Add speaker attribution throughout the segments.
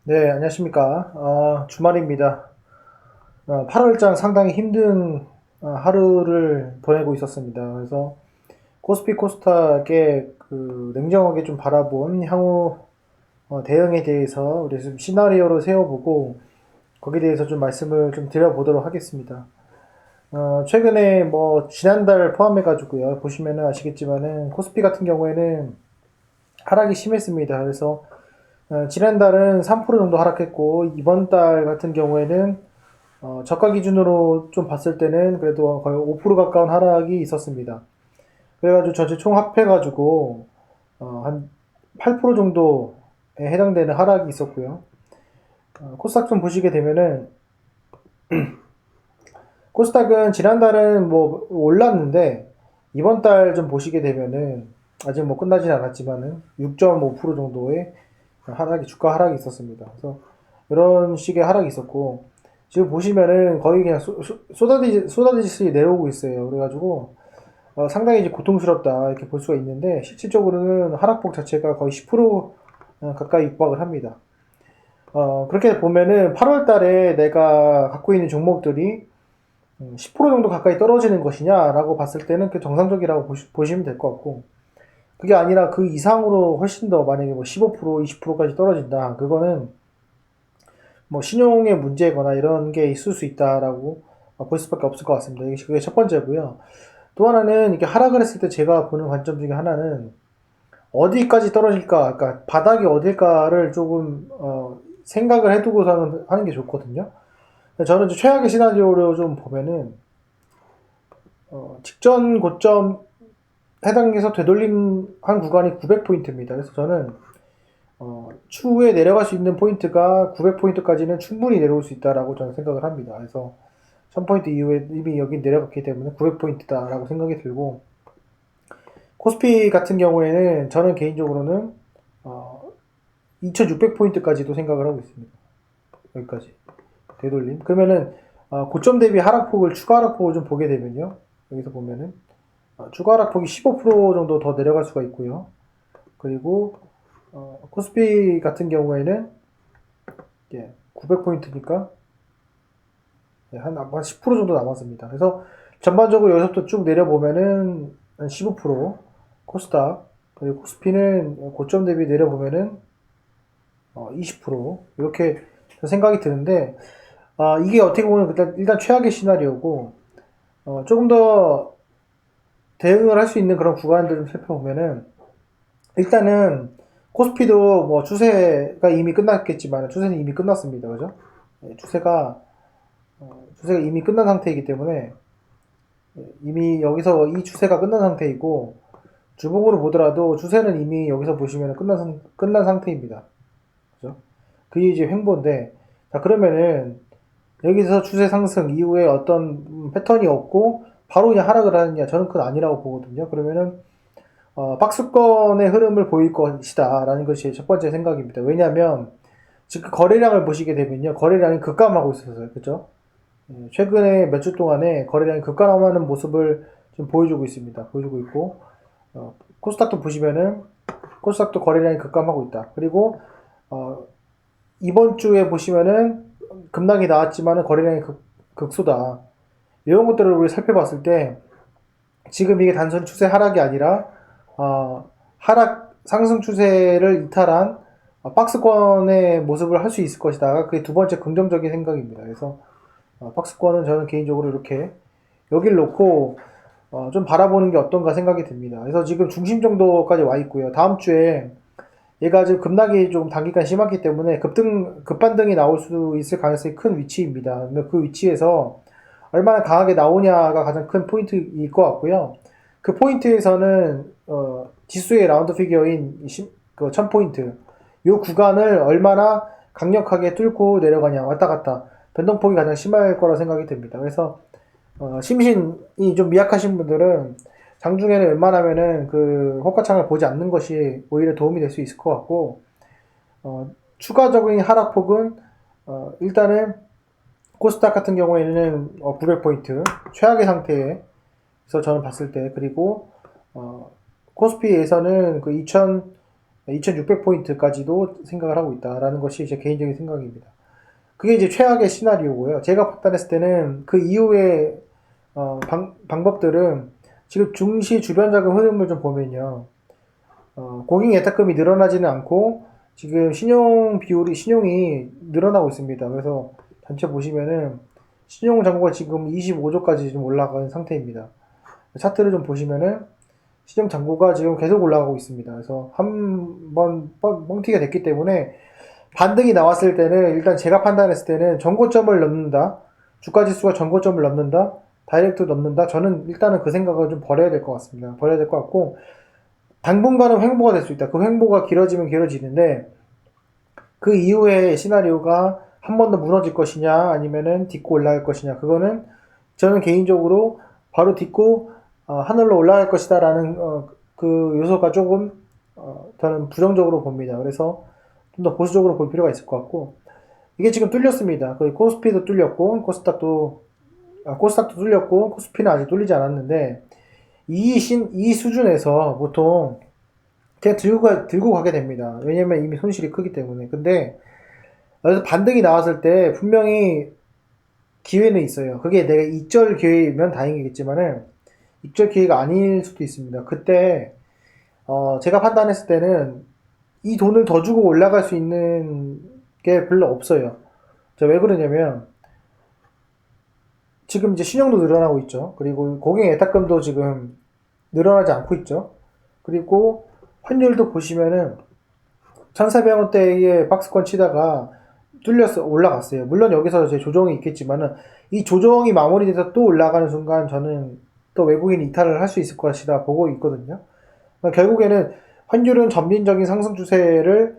Speaker 1: 네, 안녕하십니까. 주말입니다. 8월장 상당히 힘든 하루를 보내고 있었습니다. 그래서 코스피 코스닥의 그 냉정하게 좀 바라본 향후 대응에 대해서 우리 좀 시나리오로 세워보고 거기에 대해서 좀 말씀을 좀 드려보도록 하겠습니다. 최근에 뭐 지난달 포함해가지고요. 보시면은 아시겠지만은 코스피 같은 경우에는 하락이 심했습니다. 그래서 지난달은 3% 정도 하락했고 이번 달 같은 경우에는 저가 기준으로 좀 봤을 때는 그래도 거의 5% 가까운 하락이 있었습니다. 그래가지고 전체 총 합해가지고 한 8% 정도에 해당되는 하락이 있었고요. 코스닥 좀 보시게 되면은 코스닥은 지난달은 뭐 올랐는데 이번 달 좀 보시게 되면은 아직 뭐 끝나진 않았지만은 6.5% 정도의 하락이 주가 하락이 있었습니다. 그래서 이런 식의 하락이 있었고 지금 보시면은 거의 그냥 쏟아지듯이 내려오고 있어요. 그래가지고 상당히 이제 고통스럽다 이렇게 볼 수가 있는데 실질적으로는 하락폭 자체가 거의 10% 가까이 육박을 합니다. 그렇게 보면은 8월 달에 내가 갖고 있는 종목들이 10% 정도 가까이 떨어지는 것이냐라고 봤을 때는 그 정상적이라고 보시면 될 것 같고 그게 아니라 그 이상으로 훨씬 더 만약에 뭐 15%, 20%까지 떨어진다. 그거는 뭐 신용의 문제거나 이런 게 있을 수 있다라고 볼 수밖에 없을 것 같습니다. 이게 그게 첫 번째고요. 또 하나는 이렇게 하락을 했을 때 제가 보는 관점 중에 하나는 어디까지 떨어질까, 그러니까 바닥이 어딜까를 조금 생각을 해두고서는 하는 게 좋거든요. 저는 이제 최악의 시나리오를 좀 보면은 직전 고점 해당해서 되돌림 한 구간이 900포인트입니다. 그래서 저는 추후에 내려갈 수 있는 포인트가 900포인트까지는 충분히 내려올 수 있다라고 저는 생각을 합니다. 그래서 1000포인트 이후에 이미 여기 내려갔기 때문에 900포인트다라고 생각이 들고 코스피 같은 경우에는 저는 개인적으로는 2600포인트까지도 생각을 하고 있습니다. 여기까지 되돌림. 그러면은 고점 대비 하락폭을 추가 하락폭을 좀 보게 되면요. 여기서 보면은 추가 하락폭이 15% 정도 더 내려갈 수가 있고요. 그리고 코스피 같은 경우에는 900포인트니까 한 10% 정도 남았습니다. 그래서 전반적으로 여기서부터 쭉 내려보면은 한 15%, 코스닥, 그리고 코스피는 고점 대비 내려보면은 20% 이렇게 생각이 드는데 이게 어떻게 보면 일단 최악의 시나리오고 조금 더 대응을 할 수 있는 그런 구간들을 살펴보면은 일단은 코스피도 뭐 추세가 이미 끝났겠지만 추세는 이미 끝났습니다. 그죠? 추세가 이미 끝난 상태이기 때문에 이미 여기서 이 추세가 끝난 상태이고 주봉으로 보더라도 추세는 이미 여기서 보시면 끝난 상태입니다. 그죠? 그게 이제 횡보인데 자 그러면은 여기서 추세 상승 이후에 어떤 패턴이 없고 바로 그냥 하락을 하느냐 저는 그건 아니라고 보거든요. 그러면은 박스권의 흐름을 보일 것이다 라는 것이 첫 번째 생각입니다. 왜냐하면 지금 거래량을 보시게 되면요 거래량이 급감하고 있었어요. 그죠? 최근에 몇 주 동안에 거래량이 급감하는 모습을 좀 보여주고 있습니다. 보여주고 있고 코스닥도 보시면은 코스닥도 거래량이 급감하고 있다. 그리고 어, 이번 주에 보시면은 급락이 나왔지만은 거래량이 극소다. 이런 것들을 우리 살펴봤을 때 지금 이게 단순 추세 하락이 아니라 하락 상승 추세를 이탈한 박스권의 모습을 할 수 있을 것이다. 그게 두 번째 긍정적인 생각입니다. 그래서 박스권은 저는 개인적으로 이렇게 여기를 놓고 좀 바라보는 게 어떤가 생각이 듭니다. 그래서 지금 중심 정도까지 와 있고요. 다음 주에 얘가 지금 급락이 좀 단기간 심하기 때문에 급반등이 나올 수 있을 가능성이 큰 위치입니다. 그 위치에서 얼마나 강하게 나오냐가 가장 큰 포인트일 것 같고요. 그 포인트에서는 지수의 라운드 피겨인 그 1000포인트 요 구간을 얼마나 강력하게 뚫고 내려가냐 왔다 갔다 변동폭이 가장 심할 거라 생각이 됩니다. 그래서 심신이 좀 미약하신 분들은 장중에는 웬만하면은 그 호가창을 보지 않는 것이 오히려 도움이 될 수 있을 것 같고 추가적인 하락폭은 일단은 코스닥 같은 경우에는 900포인트 최악의 상태에서 저는 봤을 때 그리고 코스피에서는 그 2600포인트까지도 생각을 하고 있다라는 것이 제 개인적인 생각입니다. 그게 이제 최악의 시나리오고요. 제가 판단했을 때는 그 이후에 방법들은 지금 증시 주변 자금 흐름을 좀 보면요. 고객 예탁금이 늘어나지는 않고 지금 신용이 늘어나고 있습니다. 그래서 전체 보시면은 신용 잔고가 지금 25조까지 좀 올라간 상태입니다. 차트를 좀 보시면은 신용 잔고가 지금 계속 올라가고 있습니다. 그래서 한 번 뻥튀기가 됐기 때문에 반등이 나왔을 때는 일단 제가 판단했을 때는 전고점을 넘는다. 주가 지수가 전고점을 넘는다. 다이렉트 넘는다. 저는 일단은 그 생각을 좀 버려야 될 것 같습니다. 버려야 될 것 같고 당분간은 횡보가 될 수 있다. 그 횡보가 길어지면 길어지는데 그 이후에 시나리오가 한 번 더 무너질 것이냐 아니면은 딛고 올라갈 것이냐 그거는 저는 개인적으로 바로 딛고 하늘로 올라갈 것이다라는 그 요소가 조금 저는 부정적으로 봅니다. 그래서 좀 더 보수적으로 볼 필요가 있을 것 같고 이게 지금 뚫렸습니다. 거의 코스피도 뚫렸고 코스닥도 뚫렸고 코스피는 아직 뚫리지 않았는데 이 수준에서 보통 그냥 들고 가게 됩니다. 왜냐면 이미 손실이 크기 때문에. 근데 여기서 반등이 나왔을 때 분명히 기회는 있어요. 그게 내가 익절 기회면 다행이겠지만은 익절 기회가 아닐 수도 있습니다. 그때 제가 판단했을 때는 이 돈을 더 주고 올라갈 수 있는 게 별로 없어요. 왜 그러냐면 지금 이제 신용도 늘어나고 있죠. 그리고 고객 예탁금도 지금 늘어나지 않고 있죠. 그리고 환율도 보시면은 1,400원대의 박스권 치다가 뚫려서 올라갔어요. 물론 여기서 이제 조정이 있겠지만은 이 조정이 마무리돼서 또 올라가는 순간 저는 또 외국인이 이탈을 할 수 있을 것이다 보고 있거든요. 그러니까 결국에는 환율은 점진적인 상승 추세를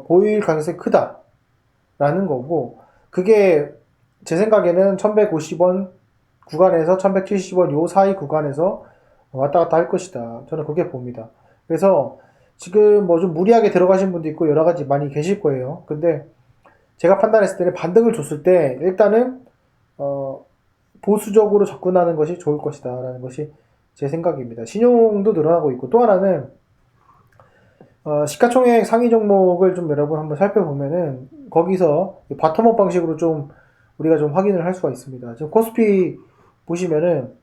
Speaker 1: 보일 가능성이 크다라는 거고 그게 제 생각에는 1150원 구간에서 1170원 요 사이 구간에서 왔다 갔다 할 것이다. 저는 그렇게 봅니다. 그래서 지금 뭐 좀 무리하게 들어가신 분도 있고 여러 가지 많이 계실 거예요. 근데 제가 판단했을 때는 반등을 줬을 때 일단은 보수적으로 접근하는 것이 좋을 것이다 라는 것이 제 생각입니다. 신용도 늘어나고 있고 또 하나는 시가총액 상위 종목을 좀 여러분 한번 살펴보면은 거기서 바텀업 방식으로 좀 우리가 좀 확인을 할 수가 있습니다. 지금 코스피 보시면은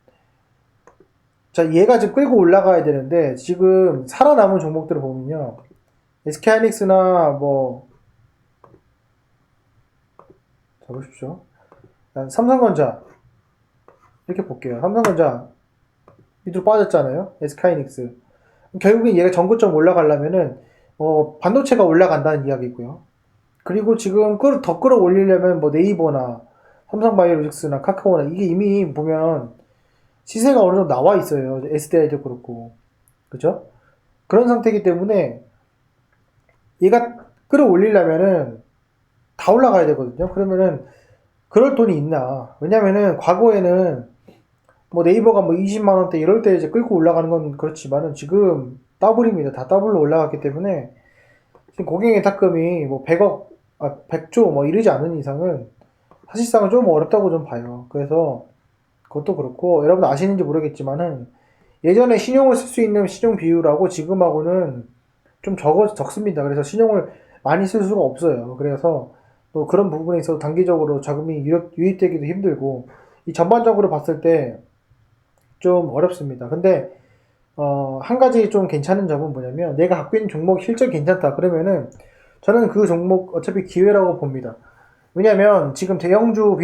Speaker 1: 자 얘가 지금 끌고 올라가야 되는데 지금 살아남은 종목들을 보면요 SK하이닉스나 뭐 자 보십시오. 삼성전자 이렇게 볼게요. 삼성전자 밑으로 빠졌잖아요. SK하이닉스 결국엔 얘가 전고점 올라가려면은 반도체가 올라간다는 이야기고요. 그리고 지금 더 끌어올리려면 뭐 네이버나 삼성바이오로직스나 카카오나 이게 이미 보면 시세가 어느 정도 나와 있어요. SDI도 그렇고 그죠? 그런 상태이기 때문에 얘가 끌어올리려면은 다 올라가야 되거든요. 그러면은 그럴 돈이 있나? 왜냐면은 과거에는 뭐 네이버가 뭐 20만 원대 이럴 때 이제 끌고 올라가는 건 그렇지만은 지금 더블입니다. 다 더블로 올라갔기 때문에 지금 고객 예탁금이 뭐 100조 뭐 이르지 않는 이상은 사실상은 좀 어렵다고 좀 봐요. 그래서 그것도 그렇고 여러분 아시는지 모르겠지만은 예전에 신용을 쓸 수 있는 신용 비율하고 지금하고는 좀 적습니다. 그래서 신용을 많이 쓸 수가 없어요. 그래서 또 그런 부분에 있어서 단기적으로 자금이 유입되기도 힘들고 이 전반적으로 봤을 때 좀 어렵습니다. 근데 한 가지 좀 괜찮은 점은 뭐냐면 내가 갖고 있는 종목이 실적이 괜찮다 그러면은 저는 그 종목 어차피 기회라고 봅니다. 왜냐면 지금 대형주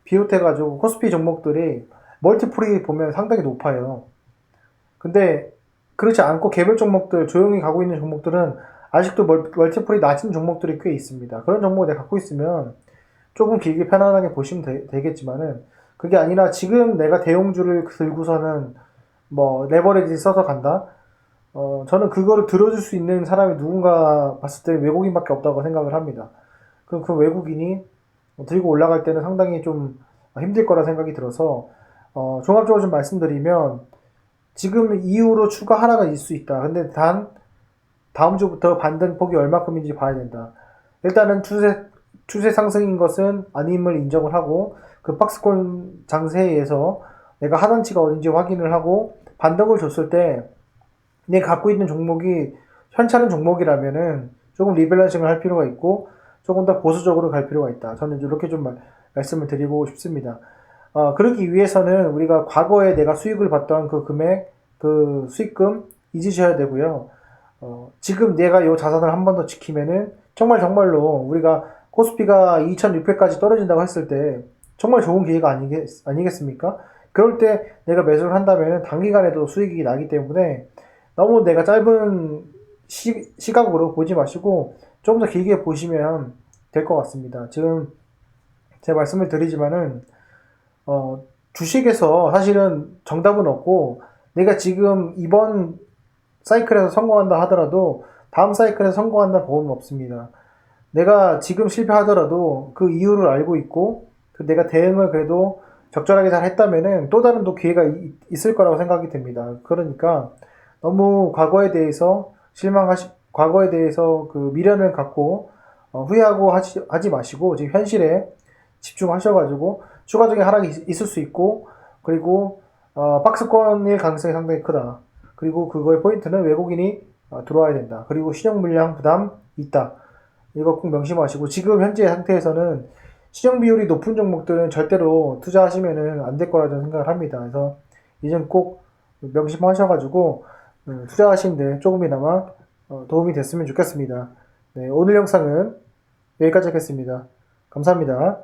Speaker 1: 비롯해가지고 코스피 종목들이 멀티플이 보면 상당히 높아요. 근데 그렇지 않고 개별 종목들 조용히 가고 있는 종목들은 아직도 멀티플이 낮은 종목들이 꽤 있습니다. 그런 종목 내가 갖고 있으면 조금 길게 편안하게 보시면 되겠지만은 그게 아니라 지금 내가 대형주를 들고서는 뭐 레버리지 써서 간다. 저는 그거를 들어줄 수 있는 사람이 누군가 봤을 때 외국인밖에 없다고 생각을 합니다. 그럼 그 외국인이 들고 올라갈 때는 상당히 좀 힘들 거라 생각이 들어서 종합적으로 좀 말씀드리면 지금 이후로 추가 하락은 있을 수 있다. 근데 단 다음 주부터 반등폭이 얼마큼인지 봐야 된다. 일단은 추세 상승인 것은 아님을 인정을 하고 그 박스권 장세에서 내가 하단치가 어딘지 확인을 하고 반등을 줬을 때 내가 갖고 있는 종목이 현찮은 종목이라면은 조금 리밸런싱을 할 필요가 있고 조금 더 보수적으로 갈 필요가 있다. 저는 이렇게 좀 말씀을 드리고 싶습니다. 그러기 위해서는 우리가 과거에 내가 수익을 봤던 그 금액, 그 수익금 잊으셔야 되고요. 지금 내가 이 자산을 한 번 더 지키면은 정말로 우리가 코스피가 2600까지 떨어진다고 했을 때 정말 좋은 기회가 아니겠습니까? 그럴 때 내가 매수를 한다면 단기간에도 수익이 나기 때문에 너무 내가 짧은 시각으로 보지 마시고 좀 더 길게 보시면 될 것 같습니다. 지금 제 말씀을 드리지만은 주식에서 사실은 정답은 없고 내가 지금 이번 사이클에서 성공한다 하더라도 다음 사이클에서 성공한다 보험은 없습니다. 내가 지금 실패하더라도 그 이유를 알고 있고 내가 대응을 그래도 적절하게 잘 했다면은 또 다른 또 기회가 있을 거라고 생각이 됩니다. 그러니까 너무 과거에 대해서 그 미련을 갖고 후회하고 하지 마시고 지금 현실에 집중하셔가지고 추가적인 하락이 있을 수 있고 그리고 박스권일 가능성이 상당히 크다. 그리고 그거의 포인트는 외국인이 들어와야 된다. 그리고 신용 물량 부담 있다. 이거 꼭 명심하시고 지금 현재 상태에서는 시정 비율이 높은 종목들은 절대로 투자하시면은 안 될 거라 저는 생각을 합니다. 그래서 이점 꼭 명심하셔가지고 투자하시는데 조금이나마 도움이 됐으면 좋겠습니다. 네, 오늘 영상은 여기까지 하겠습니다. 감사합니다.